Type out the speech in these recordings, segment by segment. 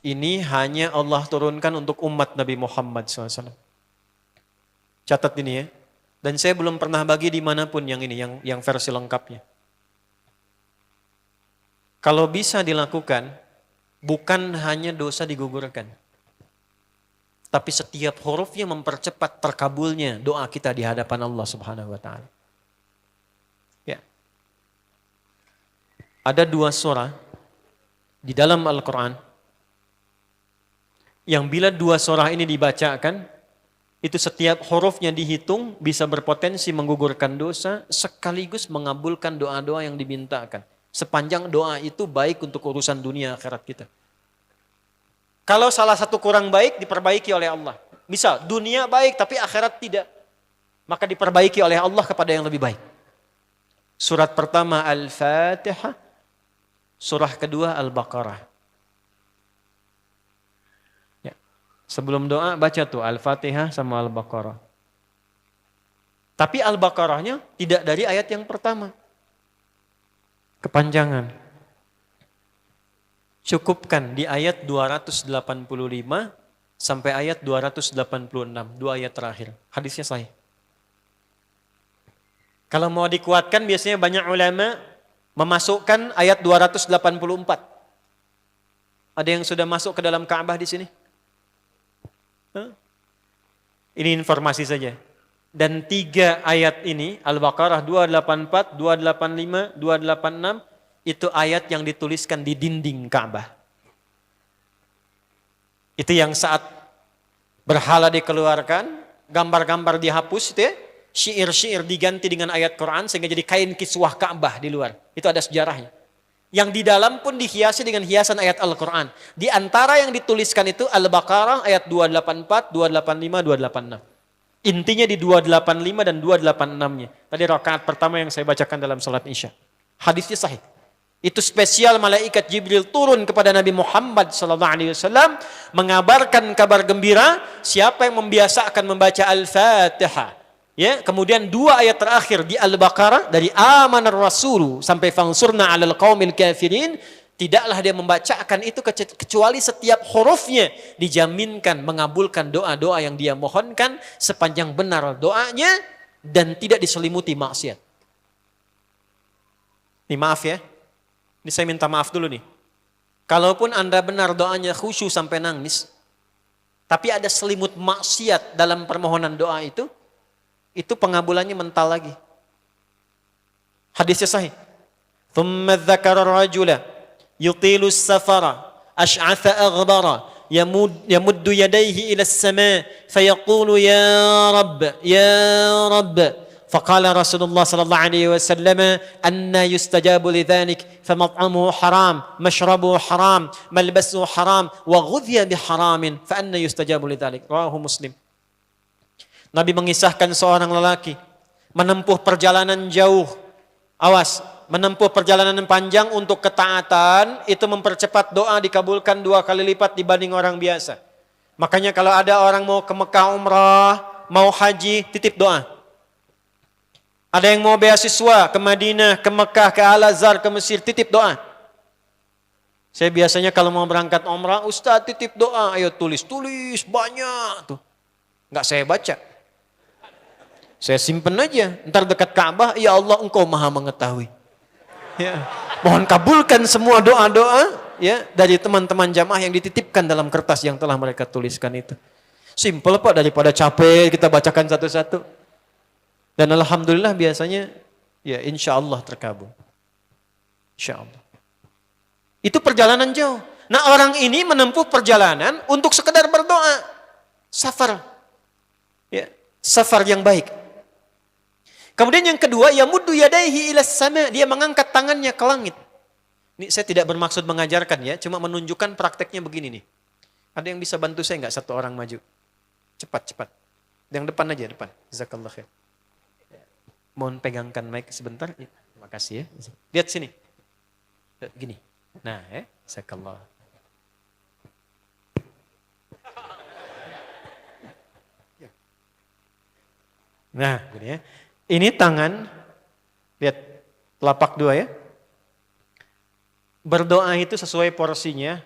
Ini hanya Allah turunkan untuk umat Nabi Muhammad SAW. Catat ini ya. Dan saya belum pernah bagi dimanapun yang ini, yang versi lengkapnya. Kalau bisa dilakukan, bukan hanya dosa digugurkan. Tapi setiap hurufnya mempercepat terkabulnya doa kita di hadapan Allah Subhanahu wa Ta'ala. Ya. Ada 2 surah di dalam Al-Quran yang bila 2 surah ini dibacakan, itu setiap hurufnya dihitung bisa berpotensi menggugurkan dosa sekaligus mengabulkan doa-doa yang dimintakan. Sepanjang doa itu baik untuk urusan dunia akhirat kita. Kalau salah satu kurang baik diperbaiki oleh Allah. Misal dunia baik tapi akhirat tidak, maka diperbaiki oleh Allah kepada yang lebih baik. Surat pertama Al-Fatihah, surah kedua Al-Baqarah. Ya. Sebelum doa baca tuh Al-Fatihah sama Al-Baqarah. Tapi Al-Baqarahnya tidak dari ayat yang pertama. Kepanjangan. Cukupkan di ayat 285 sampai ayat 286, 2 ayat terakhir. Hadisnya sahih. Kalau mau dikuatkan biasanya banyak ulama memasukkan ayat 284. Ada yang sudah masuk ke dalam Ka'bah di sini? Ini informasi saja. Dan 3 ayat ini, Al-Baqarah 284, 285, 286, itu ayat yang dituliskan di dinding Ka'bah. Itu yang saat berhala dikeluarkan, gambar-gambar dihapus, itu ya, syair-syair diganti dengan ayat Quran sehingga jadi kain kiswah Ka'bah di luar. Itu ada sejarahnya. Yang di dalam pun dihiasi dengan hiasan ayat Al-Quran. Di antara yang dituliskan itu Al-Baqarah ayat 284, 285, 286. Intinya di 285 dan 286-nya. Tadi rakaat pertama yang saya bacakan dalam salat Isya. Hadisnya sahih. Itu spesial malaikat Jibril turun kepada Nabi Muhammad SAW mengabarkan kabar gembira siapa yang membiasakan membaca Al-Fatihah. Ya, kemudian 2 ayat terakhir di Al-Baqarah dari amanar rasulu sampai fansurna 'alal qaumil kafirin, tidaklah dia membacakan itu kecuali setiap hurufnya dijaminkan mengabulkan doa-doa yang dia mohonkan sepanjang benar doanya dan tidak diselimuti maksiat. Ini maaf ya. Ini saya minta maaf dulu nih. Kalaupun Anda benar doanya khusyuk sampai nangis, tapi ada selimut maksiat dalam permohonan doa itu pengabulannya mental lagi. Hadisnya sahih. Thumma dzakara rajula yutilu as-safara ash'atha aghbara yamuddu yadayhi ila as-sama' fayaqulu ya rabb. فقال رسول الله صلى الله عليه وسلم أن يستجاب لذلك فمطعمه حرام مشربه حرام ملبسه حرام وغذي بحرام فأن يستجاب لذلك رواه مسلم. Nabi mengisahkan seorang lelaki menempuh perjalanan jauh. Awas, menempuh perjalanan panjang untuk ketaatan itu mempercepat doa dikabulkan 2 kali lipat dibanding orang biasa. Makanya kalau ada orang mau ke Mekah umrah, mau haji, titip doa. Ada yang mau beasiswa ke Madinah, ke Mekah, ke Al-Azhar, ke Mesir, titip doa. Saya biasanya kalau mau berangkat umrah, Ustaz titip doa, ayo tulis banyak tuh. Enggak saya baca. Saya simpen aja, ntar dekat Ka'bah, ya Allah engkau maha mengetahui. Ya. Mohon kabulkan semua doa-doa ya dari teman-teman jamaah yang dititipkan dalam kertas yang telah mereka tuliskan itu. Simple Pak, daripada capek kita bacakan satu-satu. Dan alhamdulillah biasanya ya insya Allah terkabul. Insya Allah. Itu perjalanan jauh. Nah orang ini menempuh perjalanan untuk sekedar berdoa. Safar. Ya, safar yang baik. Kemudian yang kedua, yamuddu yadaihi ilas sama. Dia mengangkat tangannya ke langit. Ini saya tidak bermaksud mengajarkan ya. Cuma menunjukkan prakteknya begini nih. Ada yang bisa bantu saya nggak satu orang maju? Cepat. Yang depan aja, depan. Jazakallah khair. Mohon pegangkan mic sebentar. Terima kasih ya. Lihat sini. Gini. Nah ya. Jazakallah. Nah gini ya. Ini tangan. Lihat. Telapak 2 ya. Berdoa itu sesuai porsinya.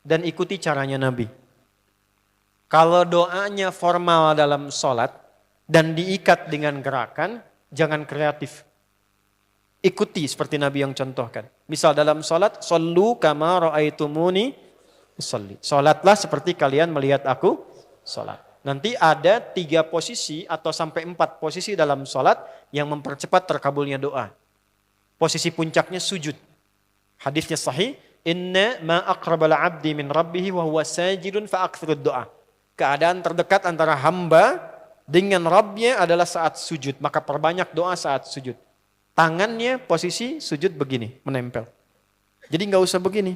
dan ikuti caranya Nabi. Kalau doanya formal dalam sholat dan diikat dengan gerakan, jangan kreatif. Ikuti seperti Nabi yang contohkan. Misal dalam sholat, shollu kama ra'aitumuni usolli. Sholatlah seperti kalian melihat aku sholat. Nanti ada 3 posisi atau sampai 4 posisi dalam sholat yang mempercepat terkabulnya doa. Posisi puncaknya sujud. Hadisnya sahih. Inna ma aqrabal abdi min rabbihi wa huwa sajidun fa akthirud doa. Keadaan terdekat antara hamba dengan Rabbnya adalah saat sujud. Maka perbanyak doa saat sujud. Tangannya posisi sujud begini, menempel. Jadi nggak usah begini.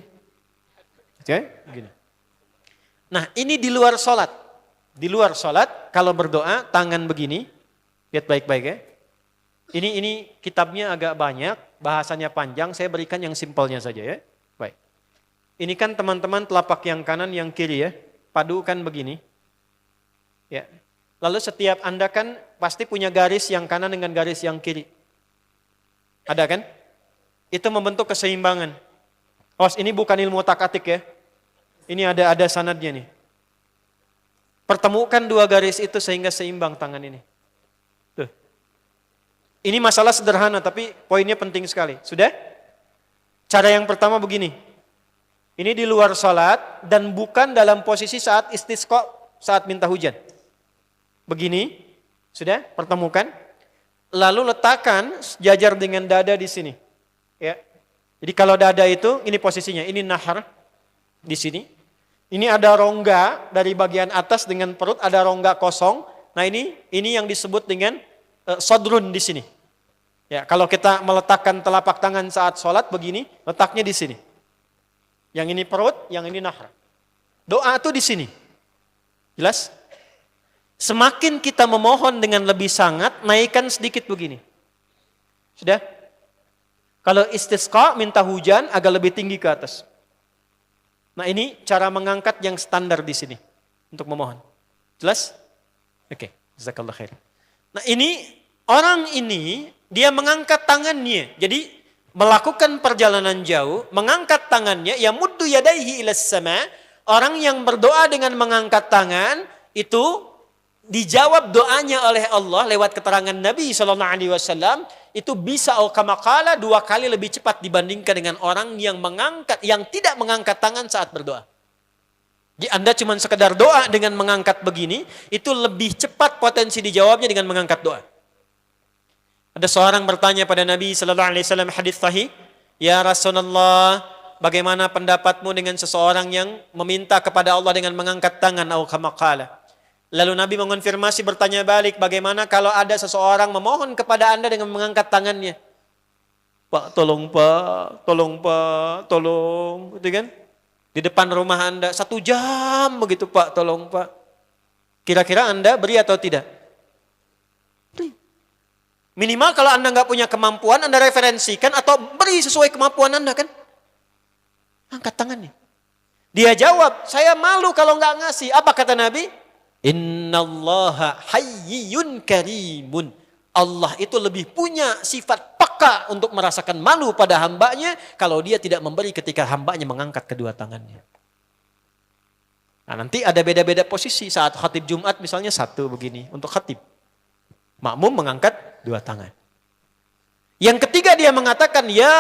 Oke, begini. Nah ini di luar sholat. Di luar sholat kalau berdoa tangan begini. Lihat baik-baik ya. Ini kitabnya agak banyak, bahasanya panjang. Saya berikan yang simpelnya saja ya. Baik. Ini kan teman-teman telapak yang kanan, yang kiri ya. Padukan begini. Ya. Lalu setiap Anda kan pasti punya garis yang kanan dengan garis yang kiri. Ada kan? Itu membentuk keseimbangan. Oh, ini bukan ilmu otak-atik ya. Ini ada sanadnya nih. Pertemukan 2 garis itu sehingga seimbang tangan ini. Tuh. Ini masalah sederhana tapi poinnya penting sekali. Sudah? Cara yang pertama begini. Ini di luar salat dan bukan dalam posisi saat istisqa, saat minta hujan. Begini. Sudah? Pertemukan. Lalu letakkan sejajar dengan dada di sini. Ya. Jadi kalau dada itu ini posisinya, ini nahar di sini. Ini ada rongga dari bagian atas dengan perut, ada rongga kosong. Nah ini yang disebut dengan sodrun di sini. Ya, kalau kita meletakkan telapak tangan saat sholat begini, letaknya di sini. Yang ini perut, yang ini nahar. Doa itu di sini. Jelas? Semakin kita memohon dengan lebih sangat, naikkan sedikit begini. Sudah? Kalau istisqa, minta hujan, agak lebih tinggi ke atas. Nah ini cara mengangkat yang standar di sini untuk memohon. Jelas? Oke, jazakallah khair. Nah ini orang ini dia mengangkat tangannya. Jadi melakukan perjalanan jauh, mengangkat tangannya, ya muddu yadaihi ilas sama. Orang yang berdoa dengan mengangkat tangan itu dijawab doanya oleh Allah lewat keterangan Nabi SAW, itu bisa kamakala 2 kali lebih cepat dibandingkan dengan orang yang tidak mengangkat tangan saat berdoa. Jadi Anda cuma sekedar doa dengan mengangkat begini, itu lebih cepat potensi dijawabnya dengan mengangkat doa. Ada seorang bertanya pada Nabi SAW, hadis sahih, ya Rasulullah, bagaimana pendapatmu dengan seseorang yang meminta kepada Allah dengan mengangkat tangan atau kamakala? Lalu Nabi mengonfirmasi, bertanya balik, bagaimana kalau ada seseorang memohon kepada Anda dengan mengangkat tangannya? Pak, tolong Pak, tolong Pak, tolong. Gitu kan? Di depan rumah Anda, 1 jam begitu Pak, tolong Pak. Kira-kira Anda beri atau tidak? Beri. Minimal kalau Anda nggak punya kemampuan, Anda referensikan atau beri sesuai kemampuan Anda kan? Angkat tangannya. Dia jawab, saya malu kalau nggak ngasih. Apa kata Nabi? Innallaha hayyun karimun. Allah itu lebih punya sifat peka untuk merasakan malu pada hambanya kalau dia tidak memberi ketika hambanya mengangkat kedua tangannya. Nah nanti ada beda-beda posisi saat khatib Jumat misalnya 1 begini untuk khatib. Makmum mengangkat 2 tangan. Yang ketiga dia mengatakan ya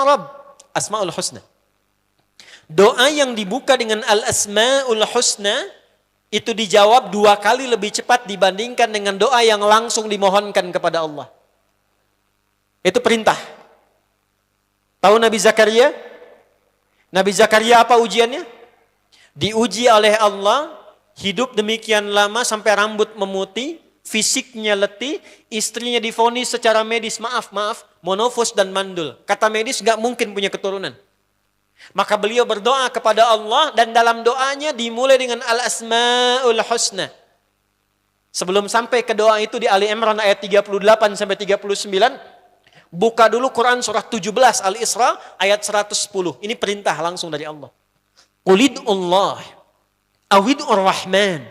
Rabb, Asmaul Husna. Doa yang dibuka dengan Al-Asmaul Husna itu dijawab 2 kali lebih cepat dibandingkan dengan doa yang langsung dimohonkan kepada Allah. Itu perintah. Tahu Nabi Zakaria? Nabi Zakaria apa ujiannya? Diuji oleh Allah, hidup demikian lama sampai rambut memutih, fisiknya letih, istrinya divonis secara medis, maaf, monofos dan mandul. Kata medis gak mungkin punya keturunan. Maka beliau berdoa kepada Allah dan dalam doanya dimulai dengan Al-Asmaul Husna. Sebelum sampai ke doa itu di Ali Imran ayat 38 sampai 39, buka dulu Quran surah 17 Al-Isra ayat 110. Ini perintah langsung dari Allah. Qulidullah awidur rahman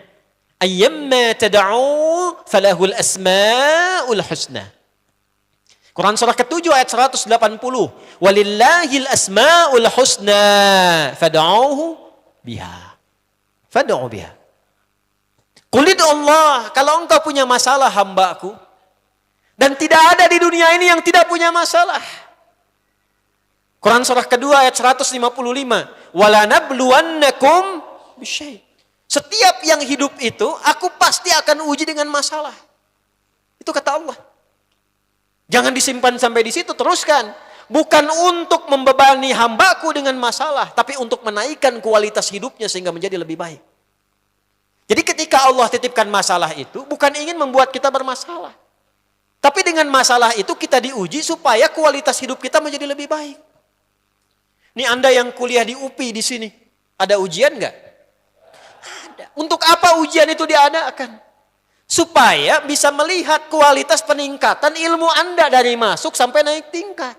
ayyamma tad'u falahul asmaul husna. Quran surah ke-7 ayat 180. Walillahil asma'ul husna fad'uhu biha. Fad'u biha. Qul Allah, kalau engkau punya masalah hambaku, dan tidak ada di dunia ini yang tidak punya masalah. Quran surah kedua ayat 155. Wala nabluwannakum bisyai'. Setiap yang hidup itu, aku pasti akan uji dengan masalah. Itu kata Allah. Jangan disimpan sampai di situ, teruskan. Bukan untuk membebani hambaku dengan masalah, tapi untuk menaikkan kualitas hidupnya sehingga menjadi lebih baik. Jadi ketika Allah titipkan masalah itu, bukan ingin membuat kita bermasalah. Tapi dengan masalah itu kita diuji supaya kualitas hidup kita menjadi lebih baik. Ini Anda yang kuliah di UPI di sini, ada ujian nggak? Ada. Untuk apa ujian itu diadakan? Supaya bisa melihat kualitas peningkatan ilmu Anda dari masuk sampai naik tingkat.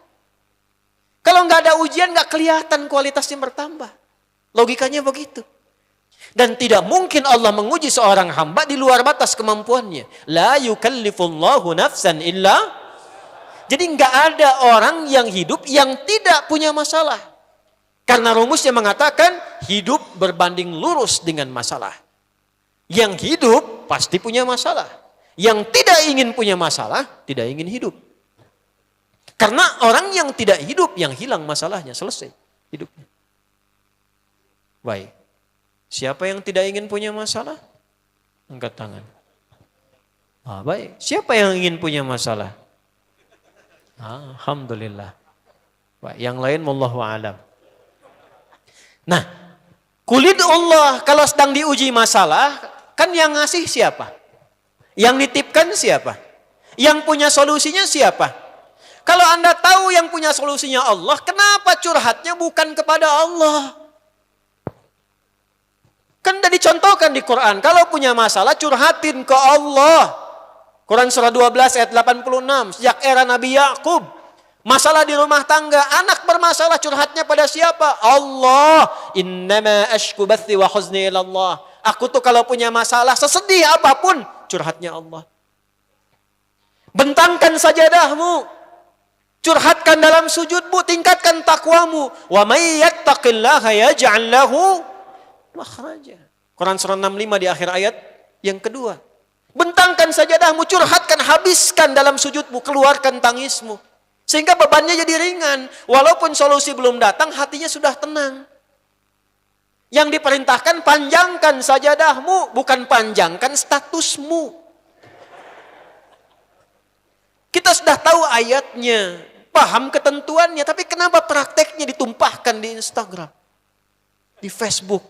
Kalau nggak ada ujian, nggak kelihatan kualitasnya bertambah. Logikanya begitu. Dan tidak mungkin Allah menguji seorang hamba di luar batas kemampuannya. La yukallifullahu nafsan illa. Jadi nggak ada orang yang hidup yang tidak punya masalah. Karena rumusnya mengatakan hidup berbanding lurus dengan masalah. Yang hidup pasti punya masalah. Yang tidak ingin punya masalah, tidak ingin hidup. Karena orang yang tidak hidup, yang hilang masalahnya, selesai hidupnya. Baik. Siapa yang tidak ingin punya masalah? Angkat tangan. Baik. Siapa yang ingin punya masalah? Alhamdulillah. Baik. Yang lain wallahu a'lam. Nah, kulit Allah kalau sedang diuji masalah, kan yang ngasih siapa? Yang nitipkan siapa? Yang punya solusinya siapa? Kalau Anda tahu yang punya solusinya Allah, kenapa curhatnya bukan kepada Allah? Kan sudah dicontohkan di Quran, kalau punya masalah curhatin ke Allah. Quran surah 12 ayat 86, sejak era Nabi Yakub. Masalah di rumah tangga, anak bermasalah curhatnya pada siapa? Allah. Innama ashku bathi wa huzni ilallah. Aku tuh kalau punya masalah, sesedih apapun, curhatnya Allah. Bentangkan sajadahmu. Curhatkan dalam sujudmu, tingkatkan takwamu. Wa may yattaqillaha yaj'al lahu makhraja. Quran surah 65 di akhir ayat yang kedua. Bentangkan sajadahmu, curhatkan, habiskan dalam sujudmu, keluarkan tangismu. Sehingga bebannya jadi ringan. Walaupun solusi belum datang, hatinya sudah tenang. Yang diperintahkan panjangkan sajadahmu, bukan panjangkan statusmu. Kita sudah tahu ayatnya, paham ketentuannya, tapi kenapa prakteknya ditumpahkan di Instagram, di Facebook,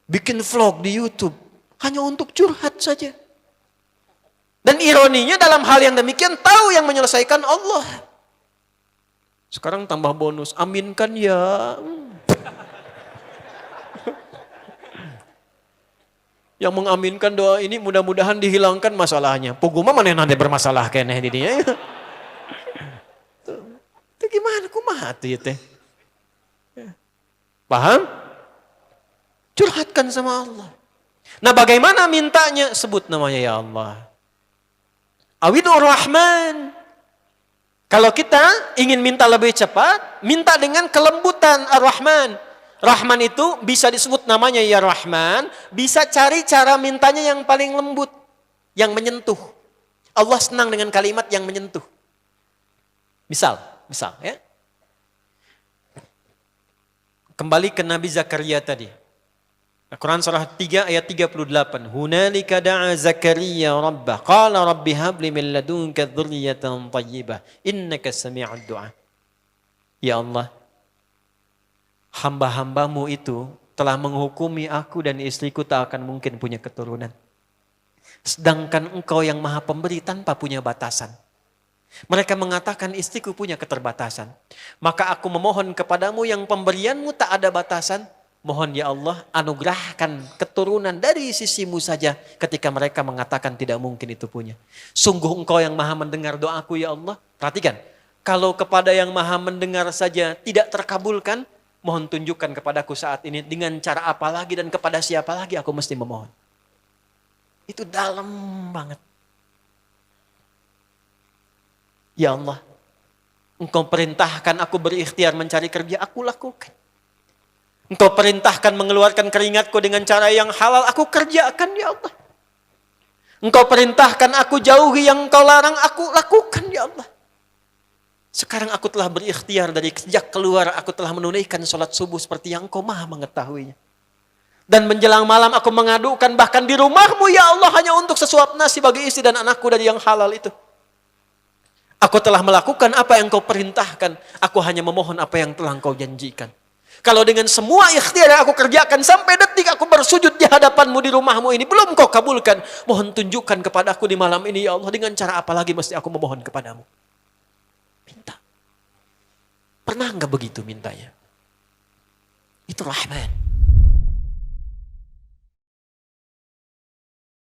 bikin vlog di YouTube, hanya untuk curhat saja. Dan ironinya dalam hal yang demikian tahu yang menyelesaikan Allah. Sekarang tambah bonus, aminkan ya. Yang mengaminkan doa ini mudah-mudahan dihilangkan masalahnya. Puguma mana nanti bermasalah kene di dia. Itu gimana kumaha atuh teh? Paham? Curhatkan sama Allah. Nah, bagaimana mintanya? Sebut namanya ya Allah. Awidur Rahman. Kalau kita ingin minta lebih cepat, minta dengan kelembutan Ar-Rahman. Rahman itu bisa disebut namanya ya Rahman, bisa cari cara mintanya yang paling lembut, yang menyentuh. Allah senang dengan kalimat yang menyentuh. Misal ya. Kembali ke Nabi Zakaria tadi. Quran surah 3 ayat 38. Hunalika da'a Zakaria rabbah. Qala rabbi habli min ladunka dzurriyyatan thayyibah. Innaka sami'ud du'a. Ya Allah, hamba-hambamu itu telah menghukumi aku dan istriku tak akan mungkin punya keturunan. Sedangkan engkau yang maha pemberi tanpa punya batasan. Mereka mengatakan istriku punya keterbatasan. Maka aku memohon kepadamu yang pemberianmu tak ada batasan. Mohon ya Allah anugerahkan keturunan dari sisimu saja ketika mereka mengatakan tidak mungkin itu punya. Sungguh engkau yang maha mendengar doaku ya Allah. Perhatikan, kalau kepada yang maha mendengar saja tidak terkabulkan, mohon tunjukkan kepadaku saat ini dengan cara apa lagi dan kepada siapa lagi aku mesti memohon. Itu dalam banget. Ya Allah, Engkau perintahkan aku berikhtiar mencari kerja, aku lakukan. Engkau perintahkan mengeluarkan keringatku dengan cara yang halal, aku kerjakan ya Allah. Engkau perintahkan aku jauhi yang Engkau larang, aku lakukan ya Allah. Sekarang aku telah berikhtiar dari sejak keluar, aku telah menunaikan sholat subuh seperti yang Engkau maha mengetahuinya. Dan menjelang malam aku mengadukan bahkan di rumahmu ya Allah hanya untuk sesuap nasi bagi istri dan anakku dari yang halal itu. Aku telah melakukan apa yang Engkau perintahkan, aku hanya memohon apa yang telah Engkau janjikan. Kalau dengan semua ikhtiar yang aku kerjakan sampai detik aku bersujud di hadapanmu di rumahmu ini belum Kau kabulkan, mohon tunjukkan kepadaku di malam ini ya Allah, dengan cara apa lagi mesti aku memohon kepadamu. Minta. Pernah enggak begitu mintanya? Itu Rahman.